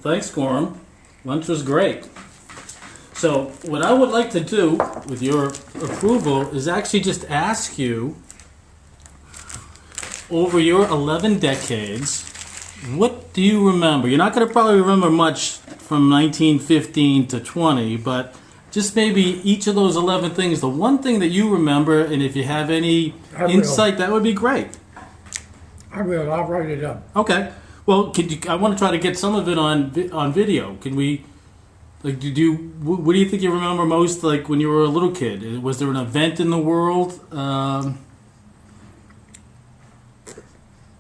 Thanks, Gorham. Lunch was great. So, what I would like to do, with your approval, is actually just ask you, over your 11 decades, what do you remember? You're not going to probably remember much from 1915 to 20, but just maybe each of those 11 things, the one thing that you remember, and if you have any insight, that would be great. I will. I'll write it up. Okay. Well, I want to try to get some of it on video. Can we? Like, what do you think you remember most? Like when you were a little kid, was there an event in the world? Well,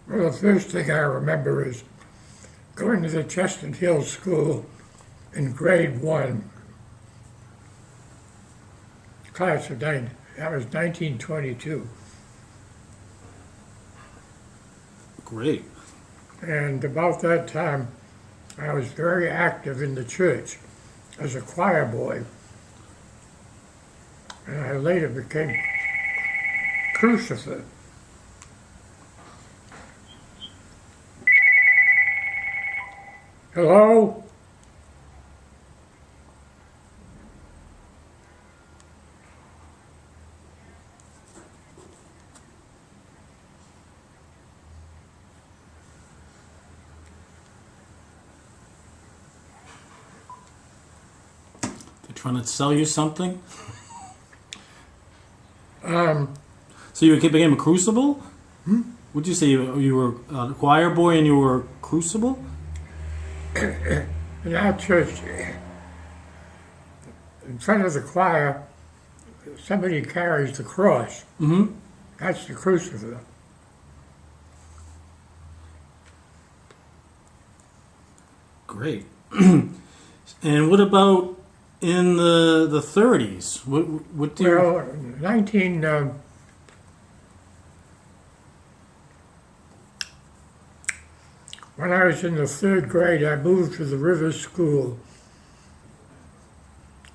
the first thing I remember is going to the Chestnut Hill School in grade 1, class of 9. That was 1922. Great. And about that time, I was very active in the church as a choir boy. And I later became crucified. Hello? They're trying to sell you something? So you became a crucible? Would you say you were a choir boy and you were crucible? in our church, in front of the choir, somebody carries the cross. Mm-hmm. That's the crucifix. Great. And what about in the 30s? What do Well, 19... when I was in the 3rd grade, I moved to the River School.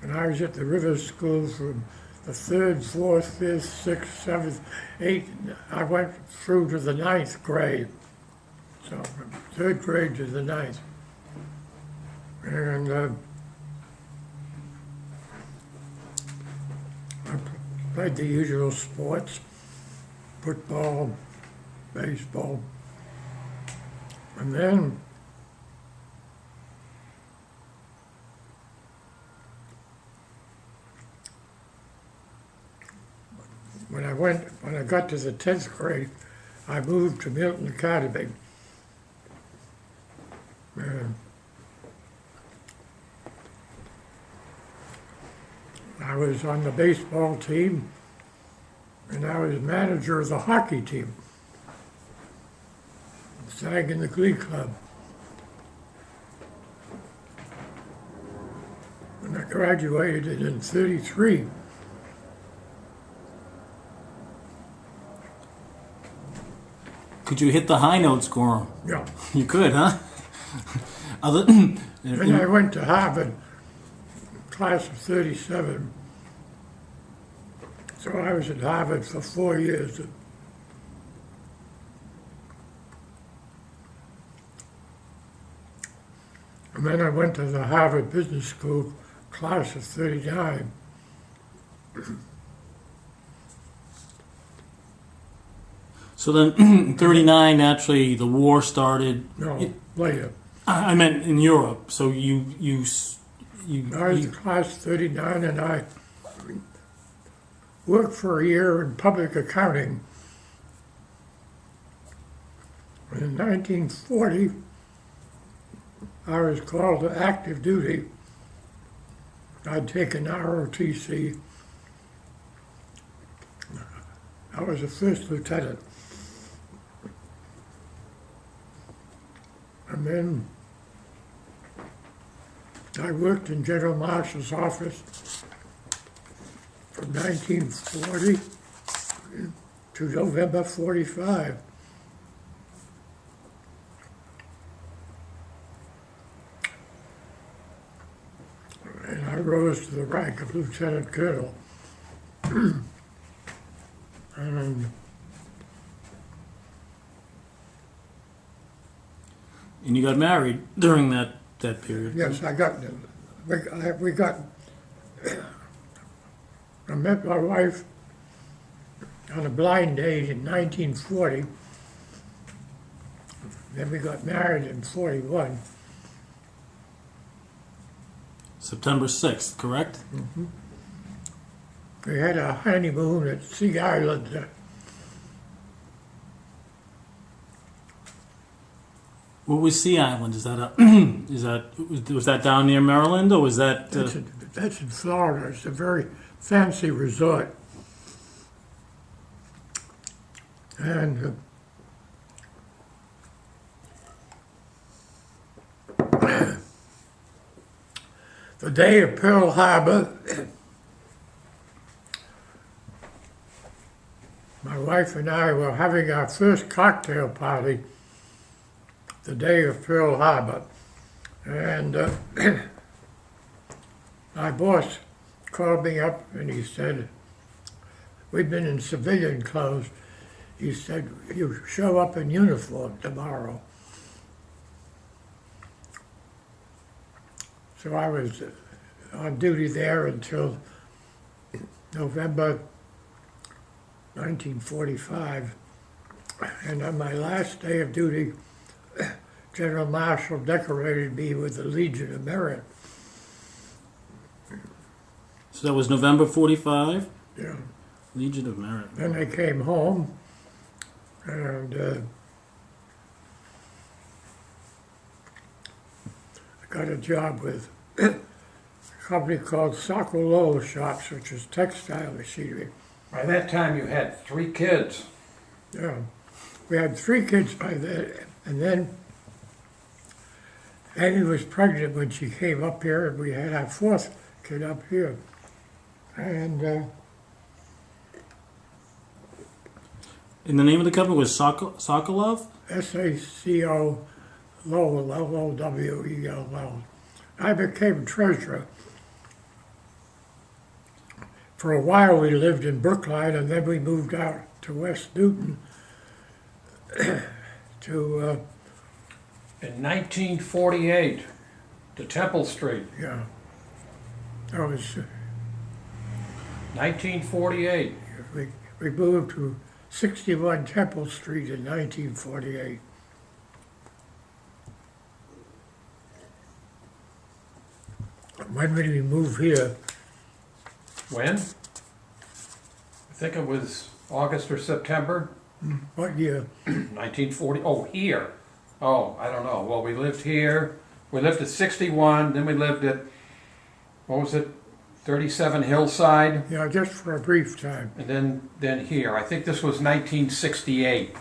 And I was at the River School from the 3rd, 4th, 5th, 6th, 7th, 8th. I went through to the 9th grade. So from 3rd grade to the 9th. And I played the usual sports, football, baseball. And then when I got to the 10th grade, I moved to Milton Academy. And I was on the baseball team, and I was manager of the hockey team. Sang in the Glee Club. And I graduated in 33. Could you hit the high notes, Gorham? Yeah. You could, huh? And I went to Harvard, class of 37. So I was at Harvard for 4 years. And then I went to the Harvard Business School, class of 39. So then, 39, naturally, the war started. No, later. I meant in Europe. So I was class 39, and I worked for a year in public accounting. In 1940, I was called to active duty. I'd taken ROTC. I was a first lieutenant. And then I worked in General Marshal's office from 1940 to November 45. And I rose to the rank of lieutenant colonel. And you got married during that that period. Yes, we got, I met my wife on a blind date in 1940. Then we got married in 41. September 6th, correct? We had a honeymoon at Sea Island. What was Sea Island? Is that was that down near Maryland, or was that? That's in Florida. It's a very fancy resort. And the day of Pearl Harbor, my wife and I were having our first cocktail party the day of Pearl Harbor. And my boss called me up and he said, we'd been in civilian clothes. He said, you show up in uniform tomorrow. So I was on duty there until November 1945. And on my last day of duty, General Marshall decorated me with the Legion of Merit. So that was November 45? Yeah. Legion of Merit. Then I came home and I got a job with a company called Sokololo Shops, which is textile machinery. By that time, you had 3 kids. Yeah. We had 3 kids by then, and then Annie was pregnant when she came up here, and we had our 4th kid up here. And And the name of the company was Sokolov? SACO Lowell, LOWELL. I became treasurer. For a while we lived in Brookline, and then we moved out to West Newton to, In 1948, to Temple Street. yeah, that was, 1948. we moved to 61 Temple Street in 1948. When did we move here? When? I think it was August or September. What year? 1940. Oh, here. Oh, I don't know. Well, we lived here. We lived at 61. Then we lived at, what was it, 37 Hillside. Yeah, just for a brief time. And then here. I think this was 1968.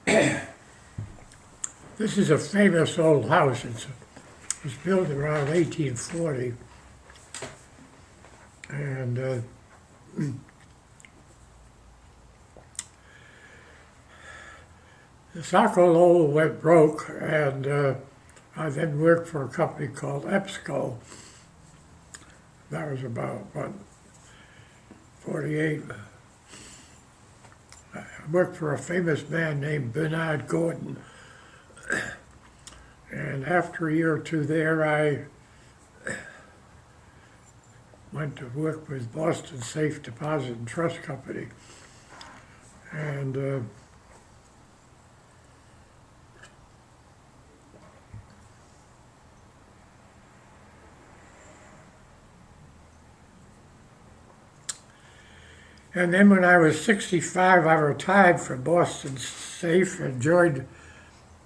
This is a famous old house. It was built around 1840. And the Sokololo went broke, and I then worked for a company called EBSCO. That was about, 48. I worked for a famous man named Bernard Gordon. And after a year or two there, I went to work with Boston Safe Deposit and Trust Company. And then when I was 65, I retired from Boston Safe and joined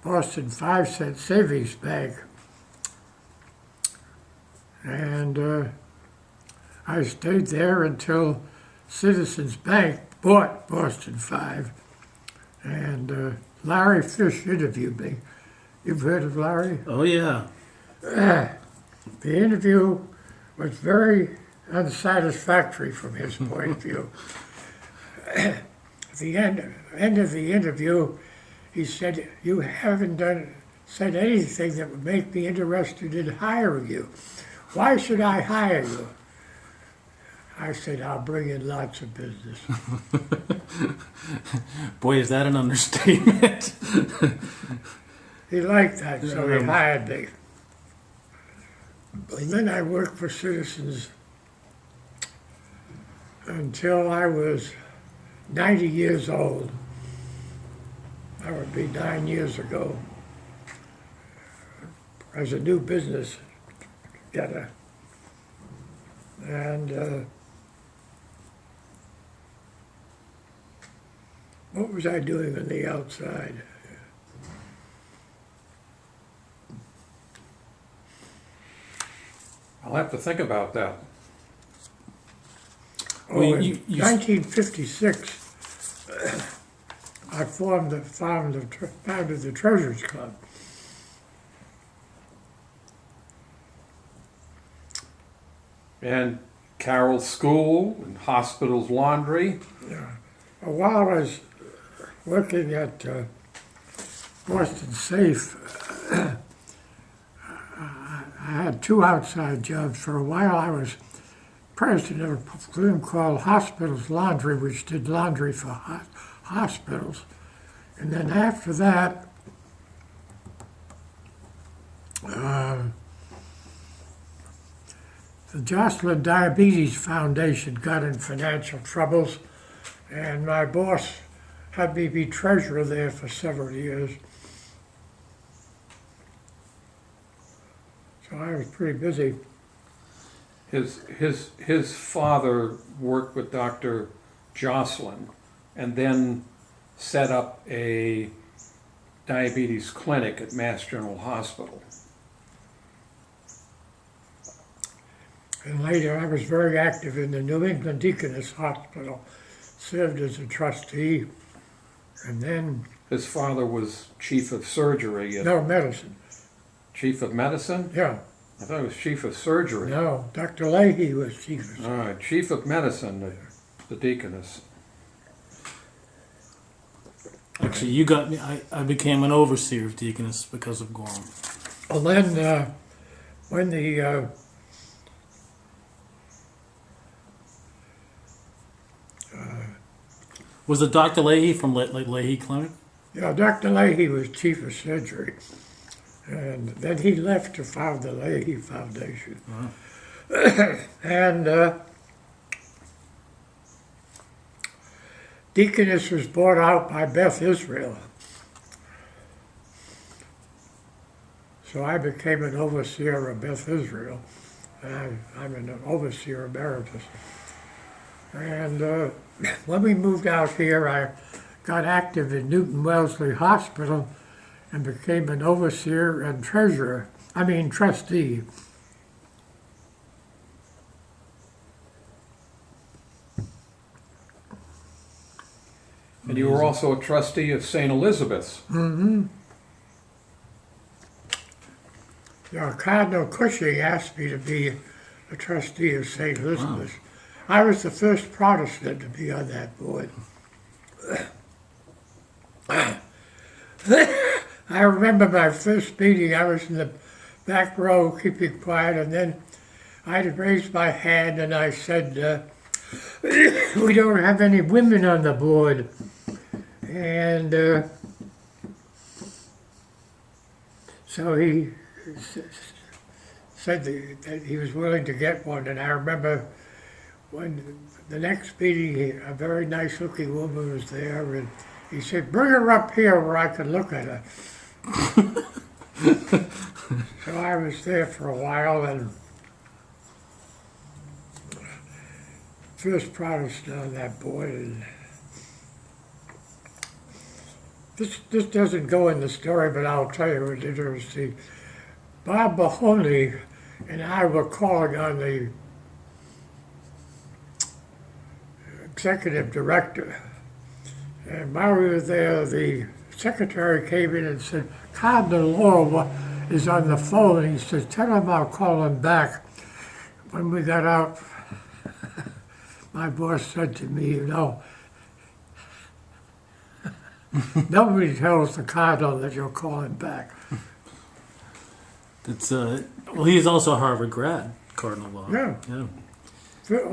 Boston 5-cent Savings Bank. And I stayed there until Citizens Bank bought Boston 5. And Larry Fish interviewed me. You've heard of Larry? Oh, yeah. The interview was very unsatisfactory from his point of view. At the end of the interview, he said, "You haven't said anything that would make me interested in hiring you. Why should I hire you?" I said, "I'll bring in lots of business." Boy, is that an understatement. He liked that, so he hired me. And then I worked for Citizens until I was 90 years old. That would be 9 years ago. As a new business getter. And what was I doing on the outside? I'll have to think about that. Oh, Well, in you- 1956, I founded the Treasures Club. And Carroll School and Hospital's Laundry. While I was working at Boston Safe, I had two outside jobs. For a while, I was president of a group called Hospital's Laundry, which did laundry for hospitals. And then after that, the Jocelyn Diabetes Foundation got in financial troubles, and my boss had me be treasurer there for several years. So I was pretty busy. His father worked with Dr. Jocelyn and then set up a diabetes clinic at Mass General Hospital. And later, I was very active in the New England Deaconess Hospital, served as a trustee, and then, His father was chief of surgery at no, medicine. chief of medicine? Yeah, I thought it was chief of surgery. no, Dr. Leahy was chief of All right, chief of medicine at the Deaconess. Actually, you got me. I became an overseer of Deaconess because of Gorham. Well, then, when the Was it Dr. Leahy from Leahy Clinic? Dr. Leahy was chief of surgery, and then he left to found the Leahy Foundation. And Deaconess was bought out by Beth Israel. So I became an overseer of Beth Israel. I'm an overseer emeritus. And when we moved out here, I got active in Newton Wellesley Hospital and became an overseer and trustee. And you were also a trustee of St. Elizabeth's. Cardinal Cushing asked me to be a trustee of St. Elizabeth's. I was the first Protestant to be on that board. I remember my first meeting, I was in the back row keeping quiet, and then I raised my hand and I said, we don't have any women on the board. And so he said that he was willing to get one, and I remember when the next meeting, a very nice looking woman was there, and he said, bring her up here where I can look at her. So I was there for a while, and first Protestant on that board. And this doesn't go in the story, but I'll tell you what interesting. Bob Mahoney and I were calling on the executive director. And while we were there, the secretary came in and said, Cardinal Laurel is on the phone. And he said, tell him I'll call him back. When we got out, my boss said to me, nobody tells the Cardinal that you'll call him back. It's well, he is also a Harvard grad, Cardinal Law. Yeah.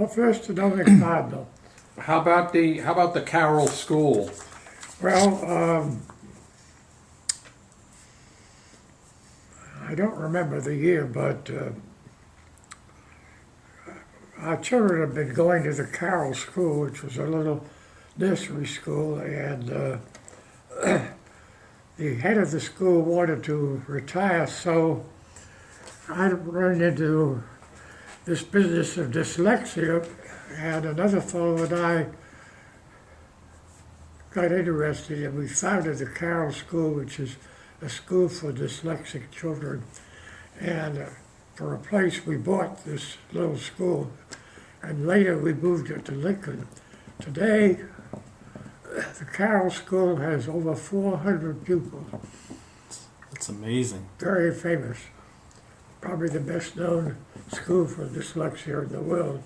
First and only Cardinal. How about the Carroll School? Well, I don't remember the year, but our children have been going to the Carroll School, which was a little nursery school, and the head of the school wanted to retire, so I run into this business of dyslexia, and another fellow and I got interested, and we founded the Carroll School, which is a school for dyslexic children. And for a place, we bought this little school, and later we moved it to Lincoln. Today, the Carroll School has over 400 pupils. It's amazing. Very famous. Probably the best known school for dyslexia in the world.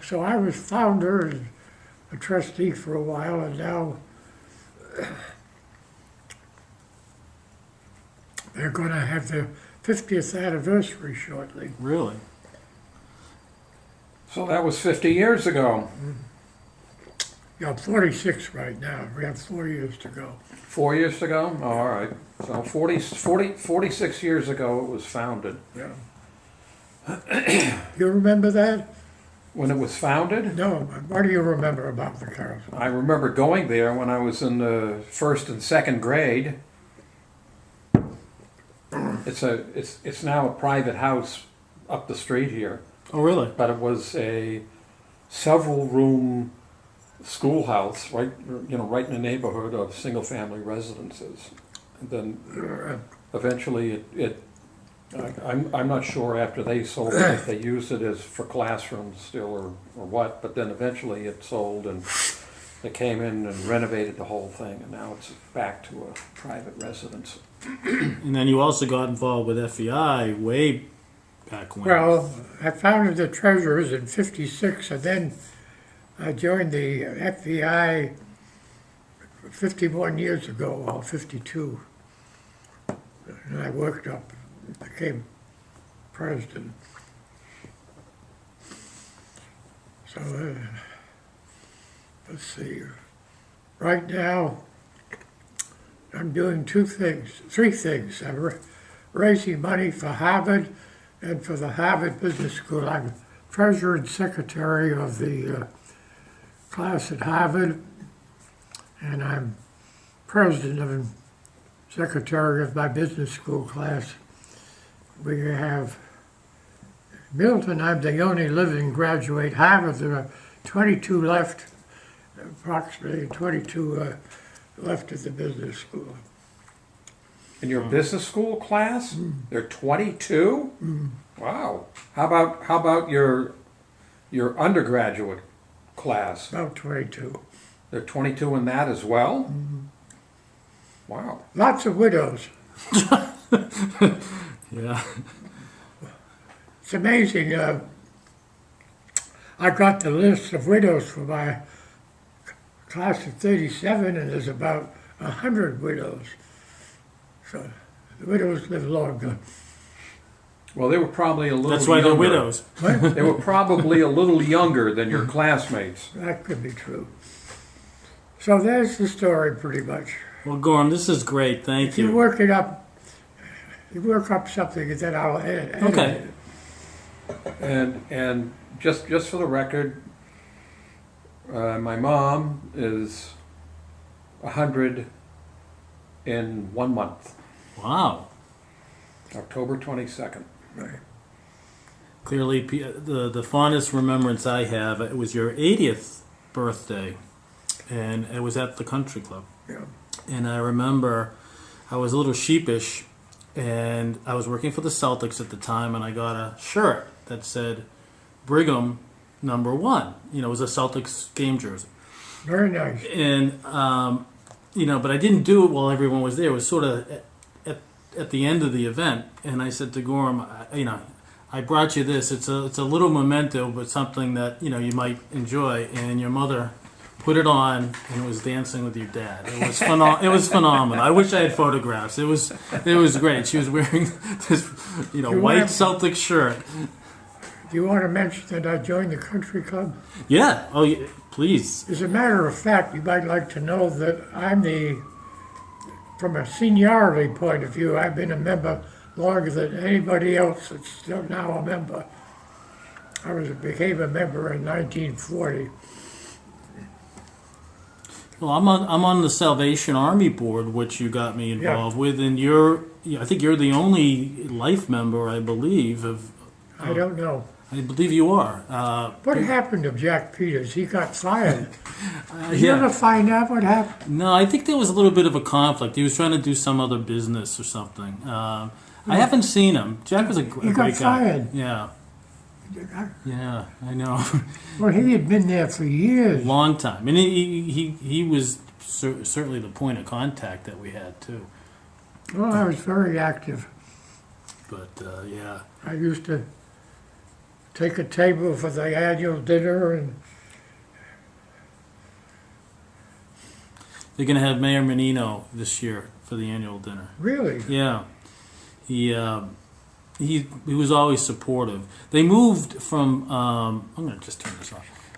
So I was founder and a trustee for a while, and now they're going to have their 50th anniversary shortly. Really? So that was 50 years ago. Yeah, I'm 46 right now. We have 4 years to go. 4 years ago? Oh, all right. So 46 years ago it was founded. Yeah. You remember that? When it was founded? No. What do you remember about the Carroll School? I remember going there when I was in the first and second grade. It's now a private house up the street here, Oh, really? but it was a several room schoolhouse right in the neighborhood of single family residences. And then eventually I'm not sure after they sold it if they used it as for classrooms still or what, but then eventually it sold and they came in and renovated the whole thing, and now it's back to a private residence. And then you also got involved with FEI way back when. Well, I founded the Treasurers in '56, and then I joined the FEI 51 years ago, or 52. And I worked up, became president. So, let's see. Right now, I'm doing three things. I'm raising money for Harvard and for the Harvard Business School. I'm treasurer and secretary of the class at Harvard, and I'm president and secretary of my business school class. We have Milton. I'm the only living graduate. Harvard, there are 22 left, approximately 22 left at the business school. In your business school class, there are 22? Wow. How about your undergraduate class? About 22. There are 22 in that as well? Wow. Lots of widows. Yeah. It's amazing. I got the list of widows for my class of 37, and there's about 100 widows. So the widows live longer. Well, they were probably a little That's why younger. they're widows. What? They were probably a little younger than your classmates. That could be true. So there's the story pretty much. Well, Gorham, this is great. Thank If you you. work it up, you work up something, and then I'll edit Okay. it. And just for the record, my mom is 100 in 1 month, Wow. October 22nd. Right. Clearly, the fondest remembrance I have, it was your 80th birthday, and it was at the country club. Yeah. And I remember I was a little sheepish, and I was working for the Celtics at the time, and I got a shirt that said Brigham #1. You know, it was a Celtics game jersey. Very nice. And, but I didn't do it while everyone was there. It was sort of at the end of the event. And I said to Gorham, I brought you this. It's a little memento, but something that, you might enjoy. And your mother put it on and was dancing with your dad. It was it was phenomenal. I wish I had photographs. It was great. She was wearing this, white Celtic shirt. Do you want to mention that I joined the country club? Yeah. Oh, yeah. Please. As a matter of fact, you might like to know that from a seniority point of view, I've been a member longer than anybody else that's still now a member. became a member in 1940. Well, I'm on the Salvation Army board, which you got me involved with, and I think you're the only life member, I believe. I don't know. I believe you are. What happened to Jack Peters? He got fired. Did you yeah. ever find out what happened? No, I think there was a little bit of a conflict. He was trying to do some other business or something. I haven't seen him. Jack was a He great got guy. fired. Yeah, yeah, I know. Well, he had been there for years. Long time, and he was certainly the point of contact that we had too. Well, I was very active. But yeah, I used to take a table for the annual dinner, and they're going to have Mayor Menino this year for the annual dinner. really, Yeah, he was always supportive. They moved from. I'm going to just turn this off.